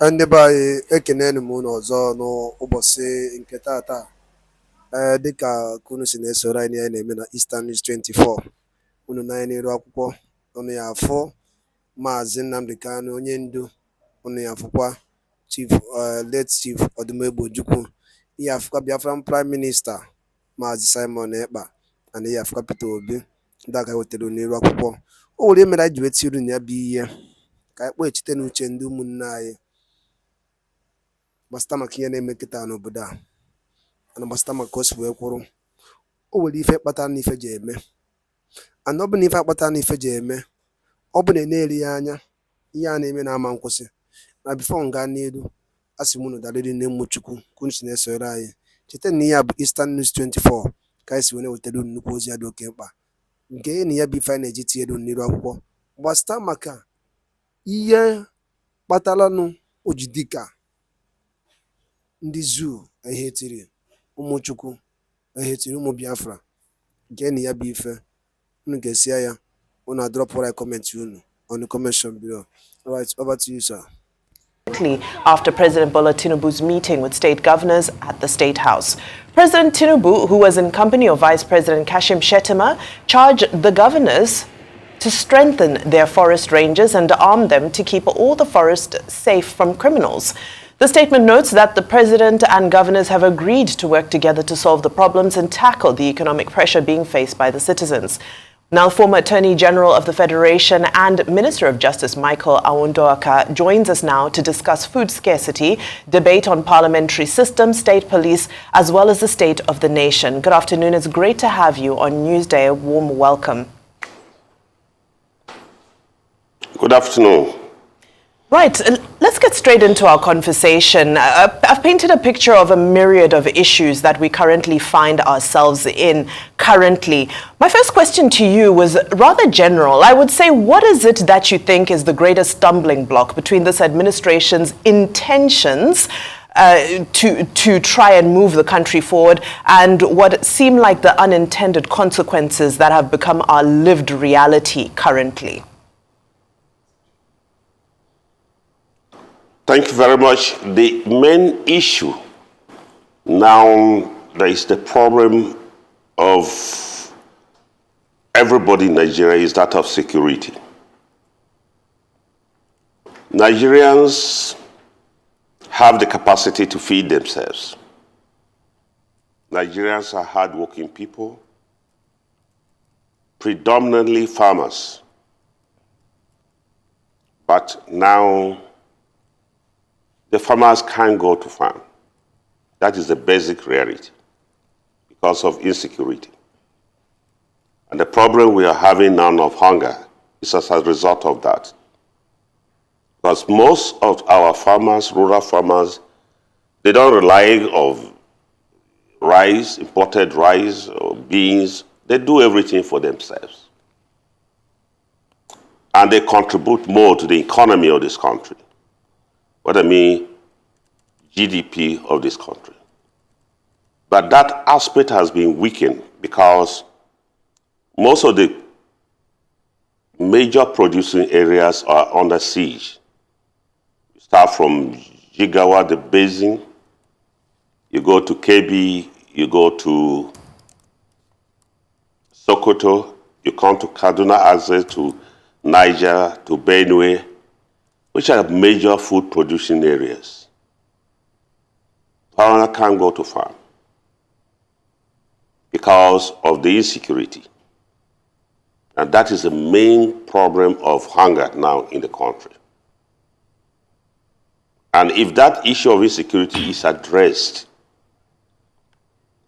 Ndị be anyị ekenenu m unu ọzọ n'ụbọchị nke taata dịka unu si na-esoro anyị na-eme na Eastern News 24 unu na n'iru akwụkwọ unu ya afụ Maazị Nnamdi Kanu onye ndu unu ya afụkwa late Chief Odumegwu Ojukwu ihe afụkwa Biafran Prime Minister Maazị Simon Ekpa na ihe afụkwa Peter Obi ndị aka wetara n'iru akwụkwọ o nwere mere anyị ji weta iru na ya bụ ihe ka anyị kpọghachite n'uche ndị ụmụnne anyị gbasịta maka ihe na-eme nkịta n'obodo a ana gbasịta maka o si wee kwụrụ o nwere ife kpatara na ife ji eme ana ọ bụ na ife akpatara na ife ji eme ọ bụ na na-eri ya anya ihe a na-eme na ama nkwụsị na bifo nga n'elu a sị m unu darịrị nne mmụ Chukwu ka unu si na-esoro anyị cheta na ihe a bụ Eastern News 24 ka anyị si wee wetara unu nnukwu ozi ya dị oke mkpa nke na ya bụ ife anyị na-eji tinyere unu n'iru akwụkwọ gbasịta maka ihe kpataranụ o ji dịka ndị zuu ehetiri ụmụ Chukwu ehetiri ụmụ Biafra nke na ya bụ ife unu ga-esi ya unu adrọpụrụ anyị kọmentị unu on the comment section below. All right, over to you, sir. After President Bola Tinubu's meeting with state governors at the State House. President Tinubu, who was in company of Vice President Kashim Shettima, charged the governors to strengthen their forest ranges and arm them to keep all the forest safe from criminals. The statement notes that the president and governors have agreed to work together to solve the problems and tackle the economic pressure being faced by the citizens. Now, former Attorney General of the Federation and Minister of Justice Michael Aondoakaa joins us now to discuss food scarcity, debate on parliamentary system, state police, as well as the state of the nation. Good afternoon. It's great to have you on Newsday. A warm welcome. Good afternoon. Right, let's get straight into our conversation. I've painted a picture of a myriad of issues that we currently find ourselves in currently. My first question to you was rather general. I would say, what is it that you think is the greatest stumbling block between this administration's intentions to try and move the country forward and what seem like the unintended consequences that have become our lived reality currently? Thank you very much. The main issue now, there is the problem of everybody in Nigeria is that of security. Nigerians have the capacity to feed themselves. Nigerians are hardworking people, predominantly farmers. But now, the farmers can't go to farm. That is the basic reality because of insecurity. And the problem we are having now of hunger is as a result of that. Because most of our farmers, rural farmers, they don't rely on rice, imported rice or beans. They do everything for themselves. And they contribute more to the economy of this country. What I mean, GDP of this country. But that aspect has been weakened because most of the major producing areas are under siege. You start from Jigawa, the basin, you go to Kebbi, you go to Sokoto, you come to Kaduna, access to Niger, to Benue, which are major food producing areas. Farmer can't go to farm because of the insecurity. And that is the main problem of hunger now in the country. And if that issue of insecurity is addressed,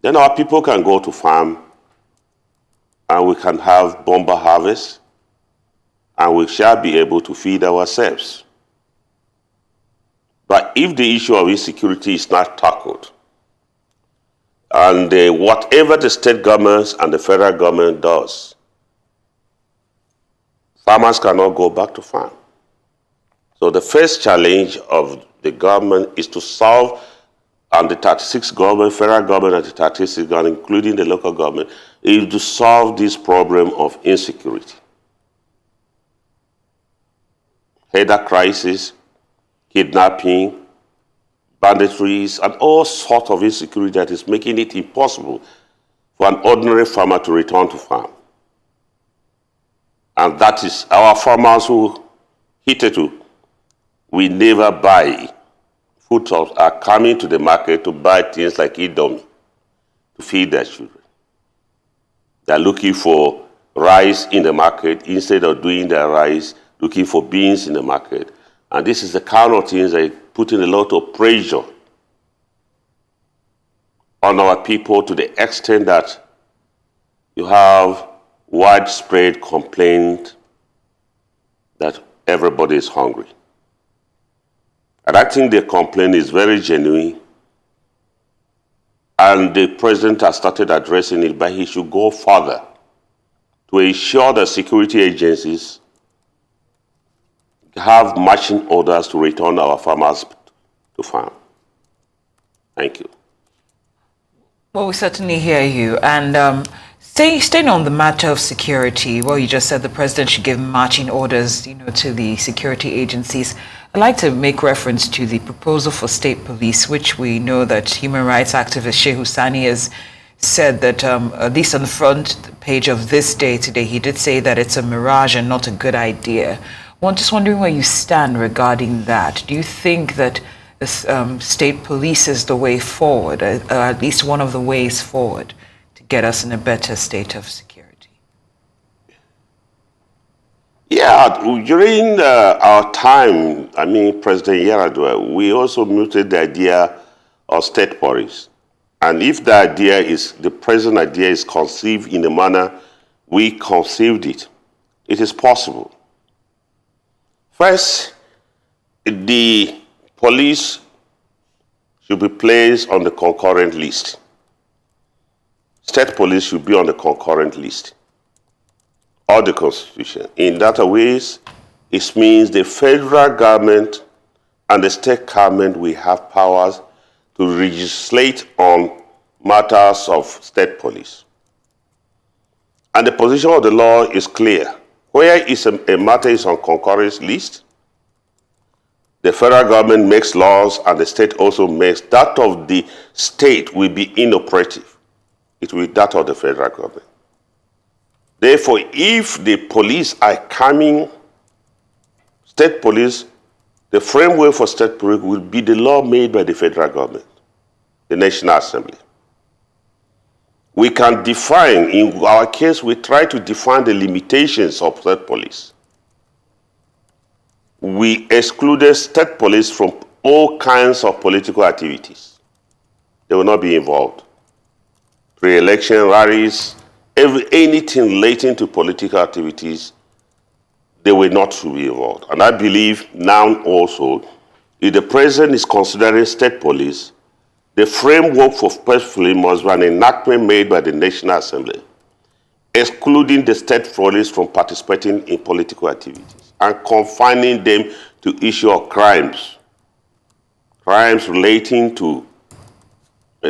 then our people can go to farm and we can have bumper harvest and we shall be able to feed ourselves. But if the issue of insecurity is not tackled, and whatever the state governments and the federal government does, farmers cannot go back to farm. So the first challenge of the government is to solve, and the 36 government, federal government and the 36 government, including the local government, is to solve this problem of insecurity. Header crisis, kidnapping, banditries, and all sorts of insecurity that is making it impossible for an ordinary farmer to return to farm. And that is our farmers who, hitherto, we never buy foodstuffs, are coming to the market to buy things like Indomie to feed their children. They're looking for rice in the market instead of doing their rice, looking for beans in the market. And this is the kind of things that putting a lot of pressure on our people to the extent that you have widespread complaint that everybody is hungry. And I think the complaint is very genuine. And the president has started addressing it, but he should go further to ensure that security agencies have marching orders to return our farmers to farm. Thank you. Well, we certainly hear you. And staying on the matter of security, well, you just said the president should give marching orders, to the security agencies. I'd like to make reference to the proposal for state police, which we know that human rights activist Shehu Sani has said that, at least on the front page of This Day today, he did say that it's a mirage and not a good idea. Well, I'm just wondering where you stand regarding that. Do you think that state police is the way forward, or at least one of the ways forward to get us in a better state of security? Yeah, during our time, President Yar'Adua, we also muted the idea of state police. And if the present idea is conceived in the manner we conceived it, it is possible. First, the police should be placed on the concurrent list. State police should be on the concurrent list. Or the Constitution. In that ways, it means the federal government and the state government will have powers to legislate on matters of state police. And the position of the law is clear. Where a matter is on concurrent list, the federal government makes laws and the state also makes. That of the state will be inoperative. It will be that of the federal government. Therefore, if the police are coming, state police, the framework for state police will be the law made by the federal government, the National Assembly. We can define, in our case, we try to define the limitations of state police. We excluded state police from all kinds of political activities. They will not be involved. Pre-election rallies, anything relating to political activities, they will not be involved. And I believe now also, if the president is considering state police, the framework for state police must be an enactment made by the National Assembly, excluding the state police from participating in political activities and confining them to issue of crimes relating to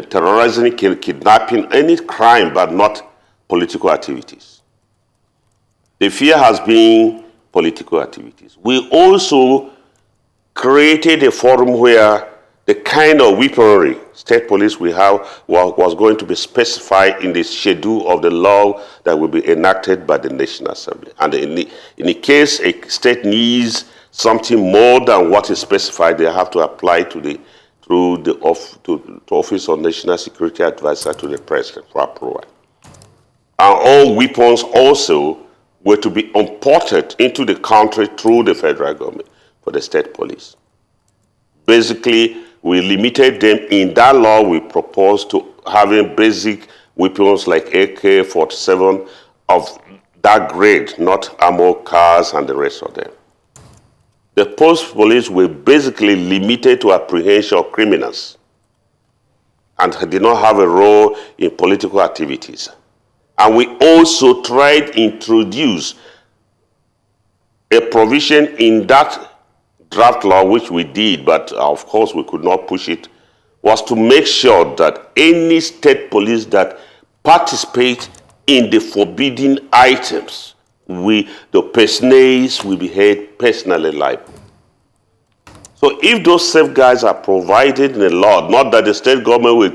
terrorism, kidnapping, any crime, but not political activities. The fear has been political activities. We also created a forum where the kind of weaponry state police we have was going to be specified in the schedule of the law that will be enacted by the National Assembly. And in the case a state needs something more than what is specified, they have to apply through the Office of National Security Advisor to the President for approval. And all weapons also were to be imported into the country through the federal government for the state police. Basically, we limited them in that law. We proposed to having basic weapons like AK-47 of that grade, not armor cars and the rest of them. The post police were basically limited to apprehension of criminals and did not have a role in political activities. And we also tried to introduce a provision in that draft law, which we did, but of course we could not push it, was to make sure that any state police that participate in the forbidden items, the personnel will be held personally liable. So if those safeguards are provided in the law, not that the state government will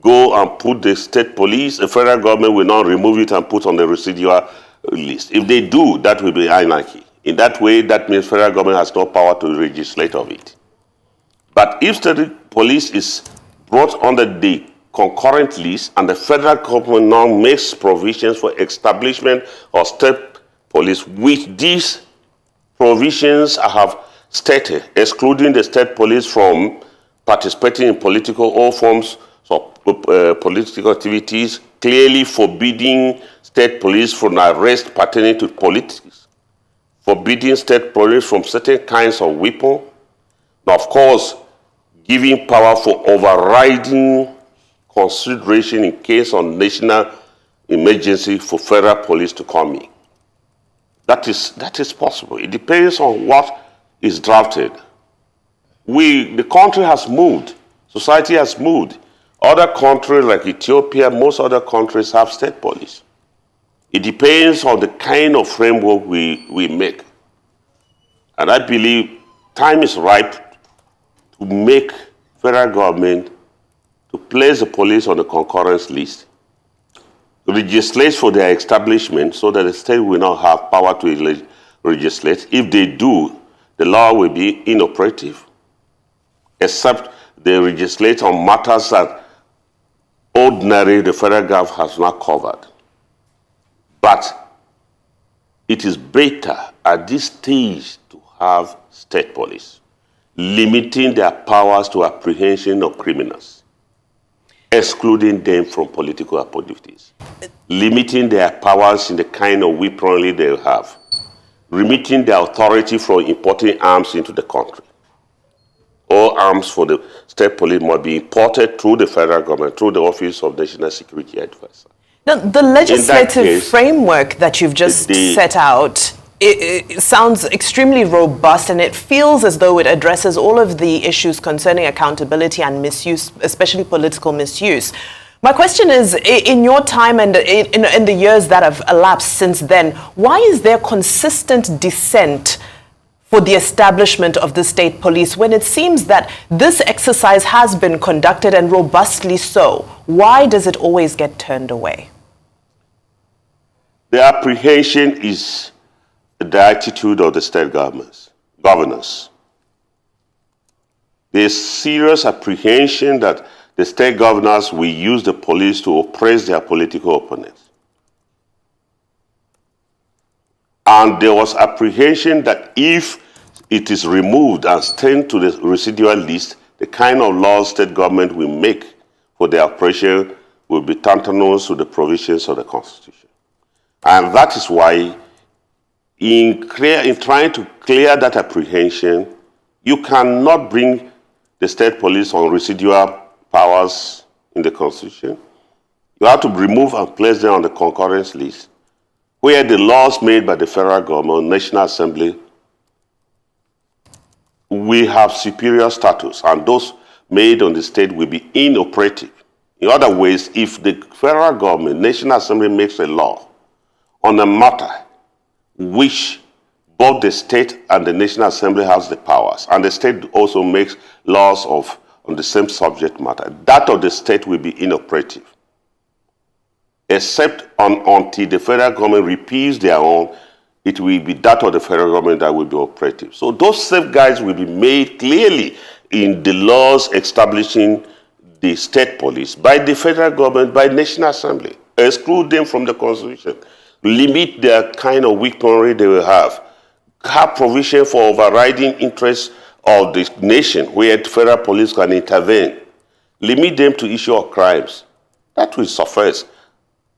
go and put the state police, the federal government will not remove it and put on the residual list. If they do, that will be anarchy. In that way, that means federal government has no power to legislate of it. But if state police is brought under the concurrent list and the federal government now makes provisions for establishment of state police, with these provisions I have stated, excluding the state police from participating in political or forms of political activities, clearly forbidding state police from arrest pertaining to politics, forbidding state police from certain kinds of weapons, and of course, giving power for overriding consideration in case of national emergency for federal police to come in. That is possible. It depends on what is drafted. The country has moved. Society has moved. Other countries like Ethiopia, most other countries have state police. It depends on the kind of framework we make. And I believe time is ripe to make federal government to place the police on the concurrence list, legislate for their establishment so that the state will not have power to legislate. If they do, the law will be inoperative, except they legislate on matters that ordinarily the federal government has not covered. But it is better at this stage to have state police, limiting their powers to apprehension of criminals, excluding them from political activities, limiting their powers in the kind of weaponry they have, limiting their authority for importing arms into the country. All arms for the state police must be imported through the federal government, through the Office of National Security Advisor. Now, the legislative framework that you've just set out, it sounds extremely robust, and it feels as though it addresses all of the issues concerning accountability and misuse, especially political misuse. My question is, in your time and in the years that have elapsed since then, why is there consistent dissent for the establishment of the state police when it seems that this exercise has been conducted, and robustly so? Why does it always get turned away? The apprehension is the attitude of the state governors. There's serious apprehension that the state governors will use the police to oppress their political opponents. And there was apprehension that if it is removed and sent to the residual list, the kind of laws state government will make for their oppression will be tantamount to the provisions of the Constitution. And that is why in trying to clear that apprehension, you cannot bring the state police on residual powers in the Constitution. You have to remove and place them on the concurrence list, where the laws made by the federal government, National Assembly, will have superior status, and those made on the state will be inoperative. In other ways, if the federal government, National Assembly, makes a law on a matter which both the state and the National Assembly has the powers, and the state also makes laws on the same subject matter, that of the state will be inoperative, except until the federal government repeals their own. It will be that of the federal government that will be operative. So those safeguards will be made clearly in the laws establishing the state police by the federal government, by National Assembly. Exclude them from the Constitution. Limit the kind of weaponry they will have provision for overriding interests of the nation where the federal police can intervene. Limit them to issue of crimes. That will suffice.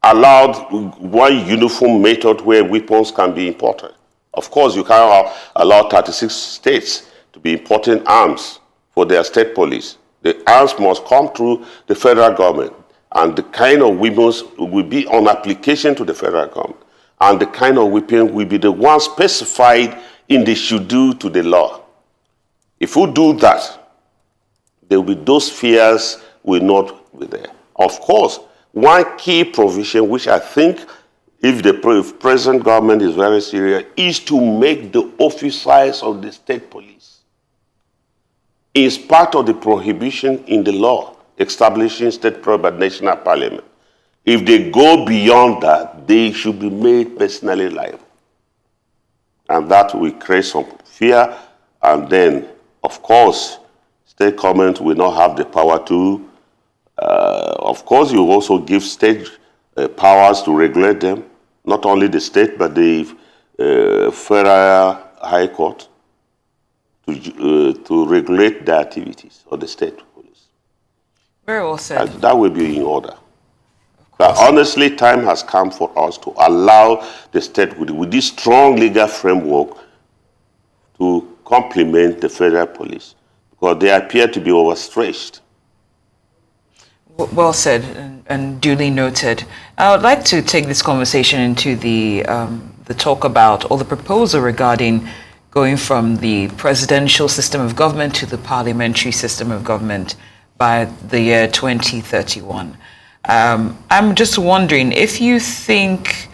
Allowed one uniform method where weapons can be imported. Of course, you cannot allow 36 states to be importing arms for their state police. The arms must come through the federal government, and the kind of weapons will be on application to the federal government. And the kind of weapon will be the one specified in the schedule to the law. If we do that, there will be those fears will not be there. Of course, one key provision, which I think, if the present government is very serious, is to make the officers of the state police is part of the prohibition in the law establishing state property by national parliament. If they go beyond that, they should be made personally liable. And that will create some fear. And then, of course, state government will not have the power to. Of course, you also give state powers to regulate them, not only the state, but the federal high court to regulate the activities of the state police. Very well said. That will be in order. But honestly, time has come for us to allow the state with this strong legal framework to complement the federal police, because they appear to be overstretched. Well said and duly noted. I would like to take this conversation into the talk about, or the proposal regarding going from the presidential system of government to the parliamentary system of government by the year 2031. I'm just wondering if you think,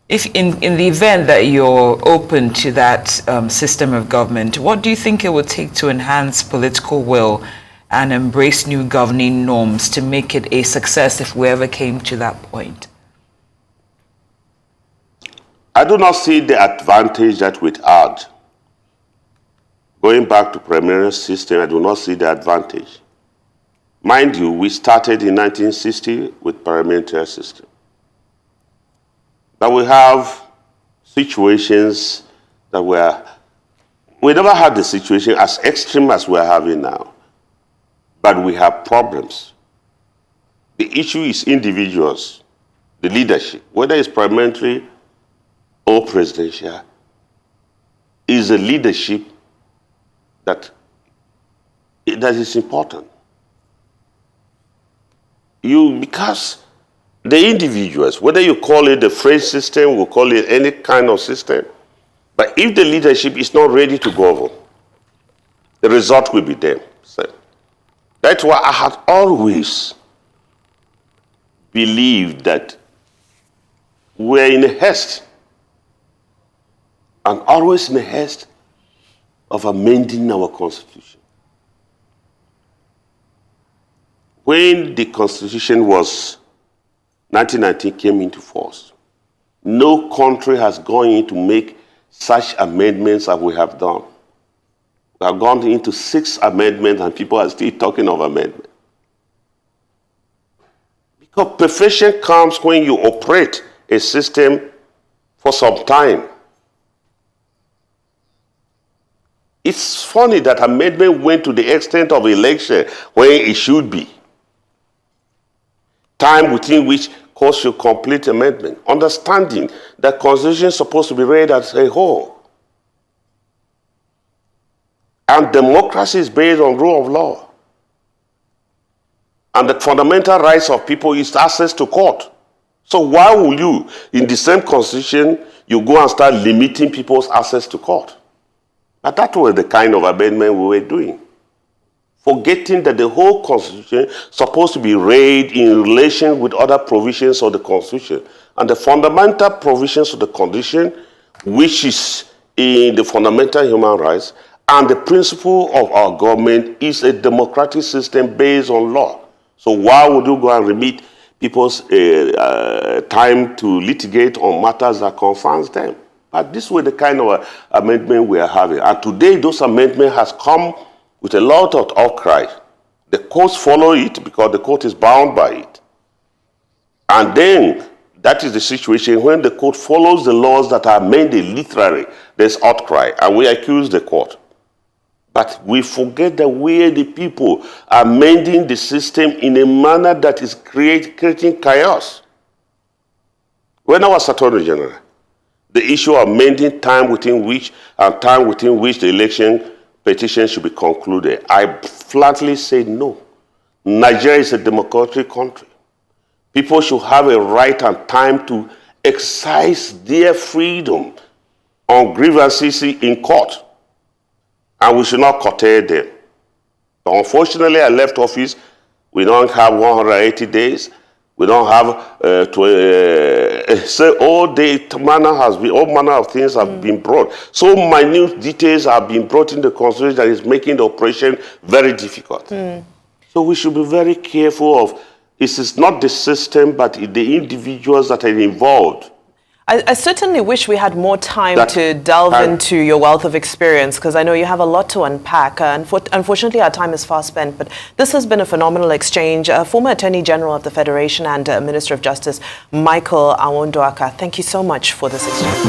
if in the event that you're open to that system of government, what do you think it would take to enhance political will and embrace new governing norms to make it a success if we ever came to that point? I do not see the advantage that would add. Going back to parliamentary system, I do not see the advantage. Mind you, we started in 1960 with parliamentary system. But we have situations that we never had the situation as extreme as we're having now. But we have problems. The issue is individuals, the leadership, whether it's parliamentary or presidential, is a leadership that is important. Because the individuals, whether you call it the French system, we call it any kind of system, but if the leadership is not ready to govern, the result will be them. So that's why I had always believed that we're in a haste, and always in a haste of amending our constitution. When the Constitution was 1919 came into force, no country has gone in to make such amendments as we have done. We have gone into 6 amendments and people are still talking of amendment. Because perfection comes when you operate a system for some time. It's funny that amendment went to the extent of election when it should be. Time within which courts should complete amendment. Understanding that Constitution is supposed to be read as a whole. And democracy is based on rule of law. And the fundamental rights of people is access to court. So why will you, in the same Constitution, you go and start limiting people's access to court? And that was the kind of amendment we were doing. Forgetting that the whole Constitution is supposed to be read in relation with other provisions of the Constitution. And the fundamental provisions of the Constitution, which is in the fundamental human rights, and the principle of our government is a democratic system based on law. So why would you go and remit people's time to litigate on matters that concerns them? But this was the kind of amendment we are having. And today, those amendments has come with a lot of outcry. The courts follow it because the court is bound by it. And then, that is the situation when the court follows the laws that are amended literally, there's outcry, and we accuse the court. But we forget that we, the people, are amending the system in a manner that is creating chaos. When I was Attorney General, the issue of amending time within which the election petition should be concluded, I flatly said no. Nigeria is a democratic country. People should have a right and time to exercise their freedom on grievances in court. And we should not curtail them. But unfortunately, I left office. We don't have 180 days. We don't have say all manner of things have been brought. So minute details have been brought in the constitution that is making the operation very difficult. So we should be very careful of, it is not the system, but the individuals that are involved. I certainly wish we had more time to delve into your wealth of experience, because I know you have a lot to unpack. Unfortunately, our time is fast spent, but this has been a phenomenal exchange. Former Attorney General of the Federation and Minister of Justice, Michael Aondoakaa, thank you so much for this exchange.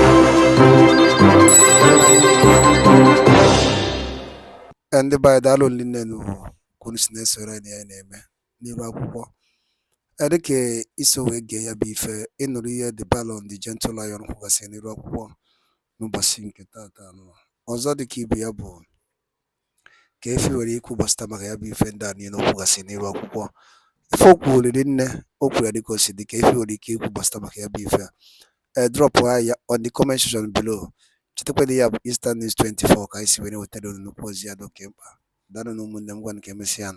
And by that only no Edeke isowe ge ya bife ịnụrụ ihe the ballon the gentle lion kwugasị n'iru akwụkwọ n'ụbọchị nke tata anọ. Ọzọ dịka ibe ya bụ ka efi nwere ikwu gbasịta maka ya bụ ife ndị a niile kwugasị n'iru akwụkwọ. Ife o kwuru nne o kwuru ya dịka o si dị ka efi nwere ike ikwu gbasịta maka ya bụ ife a. Drop ya on the comment section below. Chetakwa na ya bụ Eastern News 24 ka anyị si were wetara unu nnukwu ozi ya dị oke mkpa. Daalụ na ụmụnne m, gwa nke emesịa.